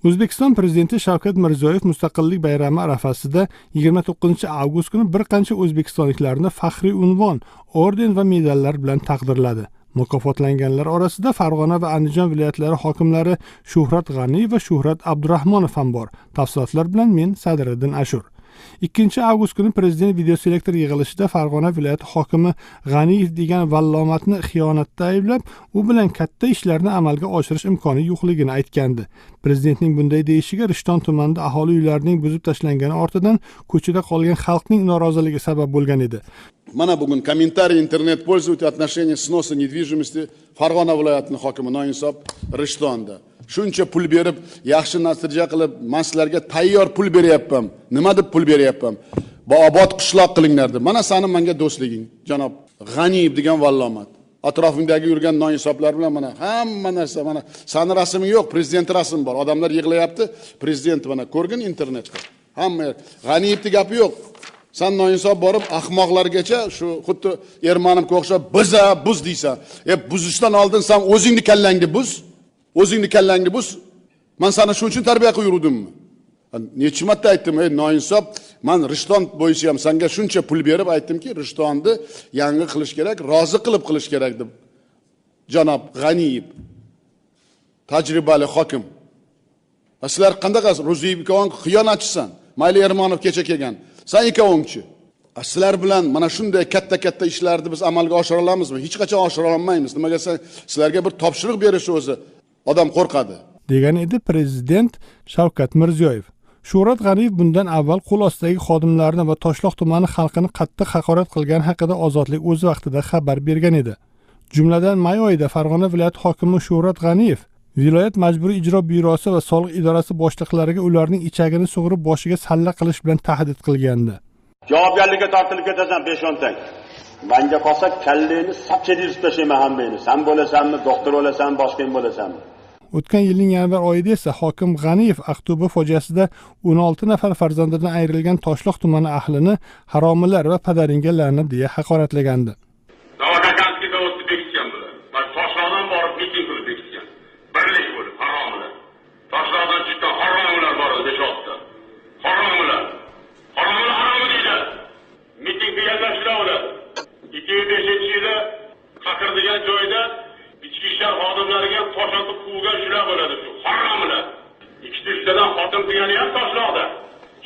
O'zbekiston Prezidenti Shavkat Mirziyoyev Mustaqillik bayrami arafasida 29 avgust kuni bir qancha o'zbekistonliklarni faxriy unvon, orden va medallar bilan taqdirladi. Mukofotlanganlar orasida Farg'ona va Andijon viloyatlari hokimlari Shuhrat G'aniyev va Shuhrat Abdurahmonov ham bor. Tafsilotlar bilan men Sadriddin Ashur. 2 avgust kuni Prezident videoselektor yig'ilishida Farg'ona viloyati hokimi G'aniyev degan vallomatni xiyonatda ayblab, u bilan katta ishlarni amalga oshirish imkoni yo'qligini aytgandi. Prezidentning bunday deyishiga Rishton tumanida aholi uylarining buzib tashlangani ortidan ko'chada qolgan xalqning noroziligi sabab bo'lgan edi. Mana bugun kommentariy internet пользователей отношения сноса недвижимости Farg'ona viloyatining hokimi Noinsob Rishtonda. Shuncha pul berib, yaxshi natija qilib, men sizlarga tayyor pul beryapman. Nima deb pul beryapman? Obod qishloq qilinglar deb. Mana seni menga do'stliging, janob G'aniyev degan vallomat. Atrofingdagi yurgan noinsoblar bilan mana hamma narsa, mana sani rasming yo'q, prezident rasmi bor. Odamlar yig'layapti, prezident mana ko'rgin internetda. Hamma G'aniyevning gapi yo'q. Sen noinsob borib ahmoqlargacha shu xuddi Ermanovga o'xshab buz deysan. Buzishdan oldin sen o'zingni kallangni buz. O'zingni kallangni buz. Men seni shu uchun tarbiya qilib yurdimmi? Necha marta aytdim, noinsob, men Rishton bo'yicha ham senga shuncha pul berib aytdimki, Rishtonni yangi qilish kerak, rozi qilib qilish kerak deb. Janob G'aniyev, tajribali hokim. Sizlar qandaqasiz? Ro'ziyev ikkoving xiyonatchisan. Mayli Ermanov kecha kelgan. Sen ikkovingchi. Sizlar bilan mana shunday katta ishlarni biz amalga oshira olamizmi? Hech qachon oshira olmaymiz. Nimaga sizlarga bir topshiriq berish o'zi odam qo'rqadi. Degan edi Prezident Shavkat Mirziyoyev. Shuhrat G'aniyev bundan avval qo'l ostidagi xodimlarni va Toshloq tumani xalqini qattiq haqorat qilgan haqida Ozodlik o'z vaqtida xabar bergan edi. Jumladan may oyida Farg'ona viloyati hokimi Shuhrat G'aniyev viloyat majburiy ijro byurosi va soliq idorasi boshliqlariga ularning ichagini sug'urib boshiga salla qilish bilan tahdid qilgandi. Javobgarlikka tortilib ketasan 5-10 tang. Menga qolsa kallangni sapchedib tashlayman hammangni. Sen bo'lasanmi, doktor bo'lasanmi, boshqa kim bo'lasanmi? O'tgan yilning yanvar oyida esa hokim G'aniyev Aqto'be fojiasida 16 nafar farzandidan ayrilgan Toshloq tumani ahlini haromilar va padaringga la'nat deya haqoratlagandi. Davodakanskida o'tib bekitgan bular. Toshloqdan borib miting qilib bekitgan. Birlik bo'lib haromilar. Toshloqdan chiqqan haromilar bor edi shohda. Haromilar. Haromilar harom deydi. Miting qilganlar ular. 2005-yilda Qaqir degan joyda ichki ishlar xodimlariga tosh otib quvgan shular bo'ladi shu. Haromilar. Ikkitadan xotin qilgani ham Toshloqda.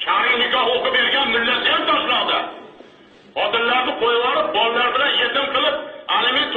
Shar'iy nikoh o'qib bergan millat ham Toshloqda. Xotinlarni qo'yib olib, bolalar bilan yetim qilib, aliment